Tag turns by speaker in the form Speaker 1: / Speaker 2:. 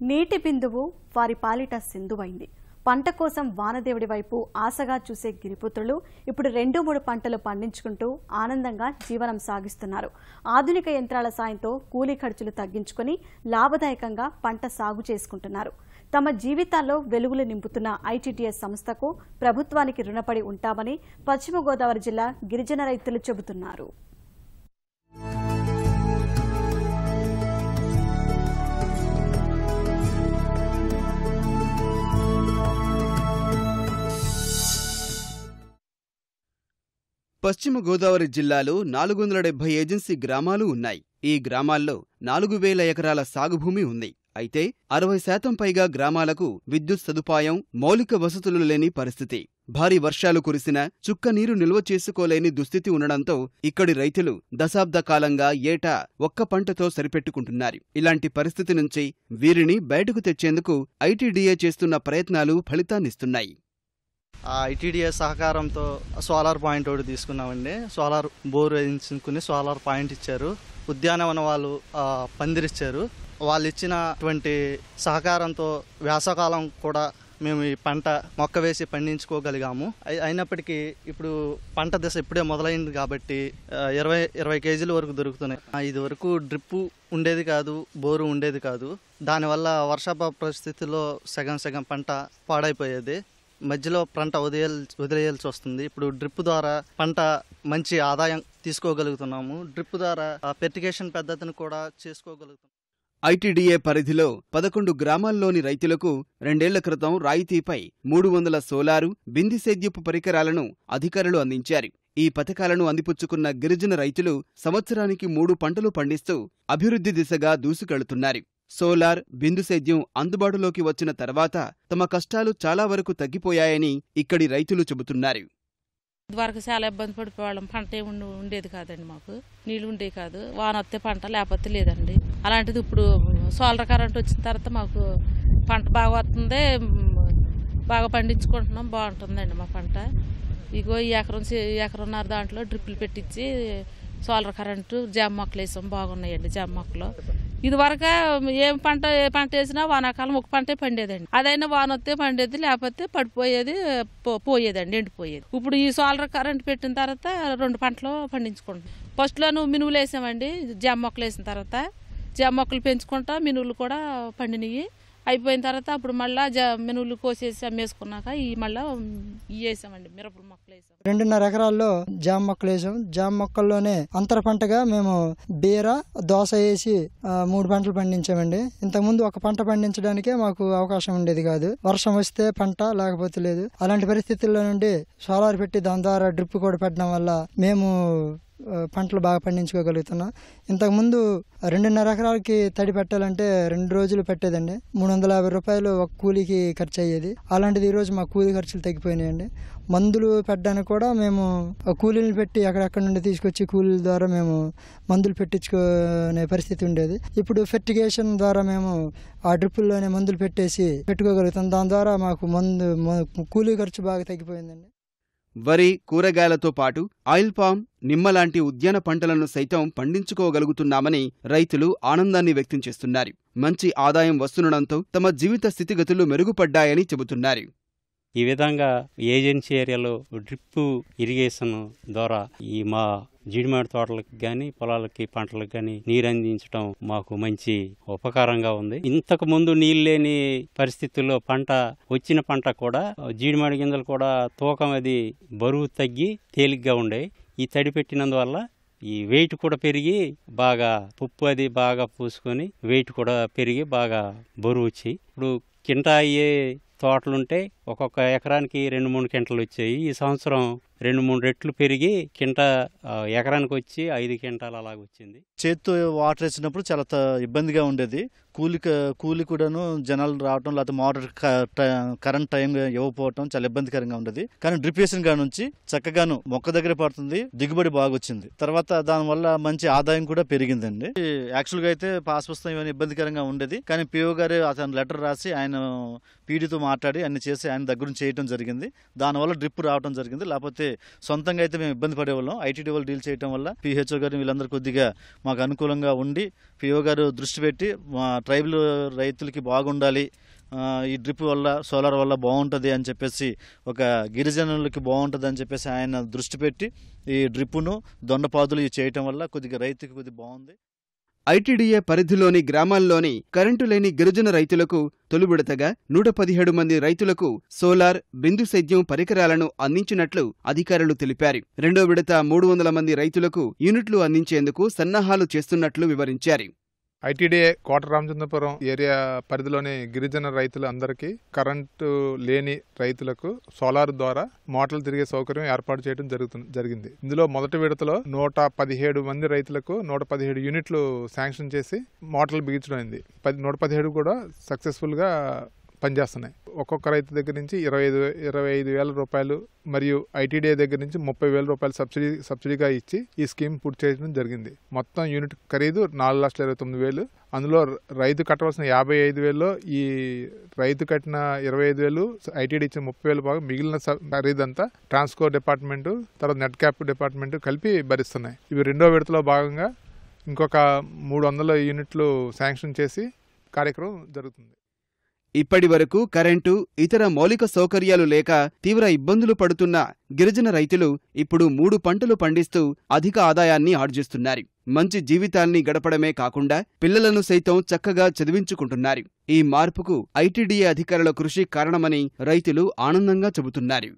Speaker 1: నీటి బిందువు వారి పాలిట సింధువైంది. పంట కోసం వానదేవుడి వైపు ఆశగా చూసే గిరిపుత్రులు ఇప్పుడు 2-3 పంటలు పండించుకుంటూ ఆనందంగా జీవనం సాగిస్తున్నారు. ఆధునిక యంత్రాల సాయంతో కూలీ ఖర్చులు తగ్గించుకొని లాభదాయకంగా పంట సాగు చేసుకుంటున్నారు. తమ జీవితాల్లో వెలుగులు నింపుతున్న ఐటీడీఎస్ సంస్థకు ప్రభుత్వానికి రుణపడి ఉంటామని పశ్చిమ గోదావరి జిల్లా గిరిజన రైతులు చెబుతున్నారు.
Speaker 2: పశ్చిమ గోదావరి జిల్లాలో 470 ఏజెన్సీ గ్రామాలు ఉన్నాయి. ఈ గ్రామాల్లో 4000 ఎకరాల సాగుభూమి ఉంది. అయితే 60% పైగా గ్రామాలకు విద్యుత్ సదుపాయం, మౌలిక వసతులు లేని పరిస్థితి. భారీ వర్షాలు కురిసినా చుక్క నీరు నిల్వ చేసుకోలేని దుస్థితి ఉండడంతో ఇక్కడి రైతులు దశాబ్ద కాలంగా ఏటా ఒక్క పంటతో సరిపెట్టుకుంటున్నారు. ఇలాంటి పరిస్థితి నుంచి వీరిని బయటకు తెచ్చేందుకు ఐటీడీఏ చేస్తున్న ప్రయత్నాలు ఫలితాన్నిస్తున్నాయి.
Speaker 3: ఐటీడీఎస్ సహకారంతో సోలార్ పాయింట్ ఒకటి తీసుకున్నామండి. సోలార్ బోర్ వేయించుకుని సోలార్ పాయింట్ ఇచ్చారు. ఉద్యానవన వాళ్ళు పందిరిచ్చారు. వాళ్ళు ఇచ్చినటువంటి సహకారంతో వేసవకాలం కూడా మేము ఈ పంట మొక్క వేసి పండించుకోగలిగాము. అయినప్పటికీ ఇప్పుడు పంట దశ ఇప్పుడే మొదలైంది కాబట్టి 20 కేజీల వరకు దొరుకుతున్నాయి. ఇది వరకు డ్రిప్పు ఉండేది కాదు, బోరు ఉండేది కాదు. దానివల్ల వర్షాభావ పరిస్థితుల్లో సగం పంట పాడైపోయేది. మధ్యలో పంట వదిలేయాల్సి వస్తుంది. ఇప్పుడు డ్రిప్ ద్వారా పంట మంచి ఆదాయం తీసుకోగలుగుతున్నాము. డ్రిప్ ద్వారా ఫెర్టిగేషన్ పద్ధతిని కూడా చేసుకోగలుగుతున్నాం.
Speaker 2: ఐటీడీఏ పరిధిలో 11 గ్రామాల్లోని రైతులకు 2 ఏళ్ల క్రితం రాయితీపై 300 సోలారు, బింది సేద్యపు పరికరాలను అధికారులు అందించారు. ఈ పథకాలను అందిపుచ్చుకున్న గిరిజన రైతులు సంవత్సరానికి 3 పంటలు పండిస్తూ అభివృద్ధి దిశగా దూసుకెళ్తున్నారు. సోలార్, బిందు సేద్యం అందుబాటులోకి వచ్చిన తర్వాత తమ కష్టాలు చాలా వరకు తగ్గిపోయాయని ఇక్కడి రైతులు చెబుతున్నారు.
Speaker 4: ఇదివరకు చాలా ఇబ్బంది పడిపోవాళ్ళం. పంట ఉండేది కాదండి, మాకు నీళ్లు ఉండేవి కాదు. వాన వస్తే పంట, లేకపోతే లేదండి. అలాంటిది ఇప్పుడు సోలార్ కరెంట్ వచ్చిన తర్వాత మాకు పంట బాగా వస్తుంది, బాగా పండించుకుంటున్నాం. బాగుంటుందండి మా పంట. ఇగో ఈ ఎకరన్నర దాంట్లో డ్రిప్పులు పెట్టించి సోలార్ కరెంటు జామ మొక్కలు వేసాం. బాగున్నాయండి జామ మొక్కలు. ఇదివరకు ఏ పంట వేసినా వానాకాలం ఒక పంటే పండేదండి. అదైనా వాన వస్తే పండేది, లేకపోతే పడిపోయేది, పోయేదండి, ఎండిపోయేది. ఇప్పుడు ఈ సోలార్ కరెంట్ పెట్టిన తర్వాత 2 పంటలు పండించుకుంటాం. ఫస్ట్లో మినువులు వేసామండి. జామ మొక్కలు వేసిన తర్వాత జామ మొక్కలు పెంచుకుంటా మినువులు కూడా పండినవి. అయిపోయిన తర్వాత అప్పుడు మళ్ళీ మినువులు కోసేసి అమ్మేసుకున్నాక మళ్ళీ వేసామండి, మిరపల మొక్కలు వేసాం.
Speaker 5: 2.5 ఎకరాల్లో జామ మొక్కలు వేసాం. జామ మొక్కల్లోనే అంతర పంటగా మేము బీర, దోస వేసి 3 పంటలు పండించామండి. ఇంతకుముందు ఒక పంట పండించడానికే మాకు అవకాశం ఉండేది కాదు. వర్షం వస్తే పంట, లేకపోతే లేదు. అలాంటి పరిస్థితుల్లో నుండి సోలార్ పెట్టి దాని ద్వారా డ్రిప్ కూడా పెట్టడం వల్ల మేము పంటలు బాగా పండించుకోగలుగుతున్నాం. ఇంతకుముందు 2.5 ఎకరాలకి తడి పెట్టాలంటే 2 రోజులు పెట్టేదండి. 350 రూపాయలు ఒక కూలీకి ఖర్చు అయ్యేది. అలాంటిది ఈరోజు మా కూలీ ఖర్చులు తగ్గిపోయినాయండి. మందులు పెట్టడానికి కూడా మేము కూలీలు పెట్టి ఎక్కడెక్కడ నుండి తీసుకొచ్చి కూలీల ద్వారా మేము మందులు పెట్టించుకునే పరిస్థితి ఉండేది. ఇప్పుడు ఫెర్టిగేషన్ ద్వారా మేము ఆ డ్రిప్పుల్లోనే మందులు పెట్టేసి పెట్టుకోగలుగుతాం. దాని ద్వారా మాకు కూలీ ఖర్చు బాగా తగ్గిపోయిందండి.
Speaker 2: వరి, కూరగాయలతో పాటు ఆయిల్ పామ్, నిమ్మ లాంటి ఉద్యాన పంటలను సైతం పండించుకోగలుగుతున్నామని రైతులు ఆనందాన్ని వ్యక్తం చేస్తున్నారు. మంచి ఆదాయం వస్తుండడంతో తమ జీవిత స్థితిగతులు మెరుగుపడ్డాయని చెబుతున్నారు.
Speaker 6: ఈ విధంగా ఏజెన్సీ ఏరియాలో డ్రిప్ ఇరిగేషన్ ద్వారా మా జీడిమాడి తోటలకు గాని, పొలాలకి, పంటలకు గాని నీరు అందించడం మాకు మంచి ఉపకారంగా ఉంది. ఇంతకు ముందు నీళ్ళు లేని పరిస్థితుల్లో వచ్చిన పంట కూడా జీడిమాడి గింజలు కూడా తూకం అది బరువు తగ్గి తేలిగ్గా ఉండే. ఈ తడి పెట్టినందువల్ల ఈ వెయిట్ కూడా పెరిగి బాగా పుప్పు అది బాగా పూసుకొని వెయిట్ కూడా పెరిగి బాగా బరువు వచ్చి ఇప్పుడు కింటా అయ్యే తోటలుంటే ఒక్కొక్క ఎకరానికి 2-3 కింటలు వచ్చాయి. ఈ సంవత్సరం 2-3 రెట్లు పెరిగి ఎకరానికి వచ్చి 5 కింటాలు అలాగ వచ్చింది.
Speaker 3: చేత్తో వాటర్ వేసినప్పుడు చాలా ఇబ్బందిగా ఉండేది. కూలి కూడాను జనాలు రావటం, లేకపోతే మోటార్ కరెంట్ టైం ఇవ్వకపోవటం చాలా ఇబ్బందికరంగా ఉండేది. కానీ డ్రిప్ వేసిన కాడ నుంచి చక్కగాను మొక్క దగ్గర పడుతుంది, దిగుబడి బాగా వచ్చింది. తర్వాత దానివల్ల మంచి ఆదాయం కూడా పెరిగిందండి. యాక్చువల్గా అయితే పాస్ పుస్తకం ఇవన్నీ ఇబ్బందికరంగా ఉండేది. కానీ పిఓ గారు అతను లెటర్ రాసి ఆయన పీడీతో మాట్లాడి అన్ని చేసి ఆయన దగ్గర నుంచి చేయడం జరిగింది. దానివల్ల డ్రిప్ రావడం జరిగింది. లేకపోతే సొంతంగా అయితే మేము ఇబ్బంది పడేవాళ్ళం. ఐటీడీ వాళ్ళు డీల్ చేయడం వల్ల పిహెచ్ఓ గారు వీళ్ళందరూ కొద్దిగా మాకు అనుకూలంగా ఉండి పిఓ గారు దృష్టి పెట్టి మా ట్రైబల్ రైతులకి బాగుండాలి, ఈ డ్రిప్ వల్ల సోలార్ వల్ల బాగుంటుంది అని చెప్పేసి, ఒక గిరిజనులకి బాగుంటుంది అని చెప్పేసి ఆయన దృష్టి పెట్టి ఈ డ్రిప్పును దొండపాదులు చేయటం వల్ల కొద్దిగా రైతుకి కొద్దిగా బాగుంది.
Speaker 2: ఐటీడీఏ పరిధిలోని గ్రామాల్లోని కరెంటు లేని గిరిజన రైతులకు తొలి విడతగా 117 మంది రైతులకు సోలార్, బిందు సేద్యం పరికరాలను అందించినట్లు అధికారులు తెలిపారు. రెండో విడత 300 మంది రైతులకు యూనిట్లు అందించేందుకు సన్నాహాలు చేస్తున్నట్లు వివరించారు.
Speaker 7: ఐటీడీఏ కోట రామచంద్రపురం ఏరియా పరిధిలోని గిరిజన రైతులు అందరికీ కరెంటు లేని రైతులకు సోలార్ ద్వారా మోటార్లు తిరిగే సౌకర్యం ఏర్పాటు చేయడం జరిగింది. ఇందులో మొదటి విడతలో 117 మంది రైతులకు 117 యూనిట్లు శాంక్షన్ చేసి మోటార్లు బిగించడం. 117 కూడా సక్సెస్ఫుల్ గా పనిచేస్తున్నాయి. ఒక్కొక్క రైతు దగ్గర నుంచి 25,000 రూపాయలు మరియు ఐటీడీఏ దగ్గర నుంచి 30,000 రూపాయలు సబ్సిడీగా ఇచ్చి ఈ స్కీమ్ పూర్తి చేయడం జరిగింది. మొత్తం యూనిట్ ఖరీదు 4,29,000. అందులో రైతు కట్టవలసిన 55,000లో ఈ రైతు కట్టిన 25,000, ఐటీడీ ఇచ్చిన 30,000 బాగా మిగిలిన ఖరీదంతా ట్రాన్స్కో డిపార్ట్మెంటు, తర్వాత నెట్ క్యాప్ డిపార్ట్మెంటు కలిపి భరిస్తున్నాయి. ఇవి రెండో విడతలో భాగంగా ఇంకొక 300 యూనిట్లు శాంక్షన్ చేసి కార్యక్రమం జరుగుతుంది.
Speaker 2: ఇప్పటి వరకు కరెంటు, ఇతర మౌలిక సౌకర్యాలు లేక తీవ్ర ఇబ్బందులు పడుతున్న గిరిజన రైతులు ఇప్పుడు 3 పంటలు పండిస్తూ అధిక ఆదాయాన్ని ఆర్జిస్తున్నారు. మంచి జీవితాల్ని గడపడమే కాకుండా పిల్లలను సైతం చక్కగా చదివించుకుంటున్నారు. ఈ మార్పుకు ఐటీడీఏ అధికారుల కృషి కారణమని రైతులు ఆనందంగా చెబుతున్నారు.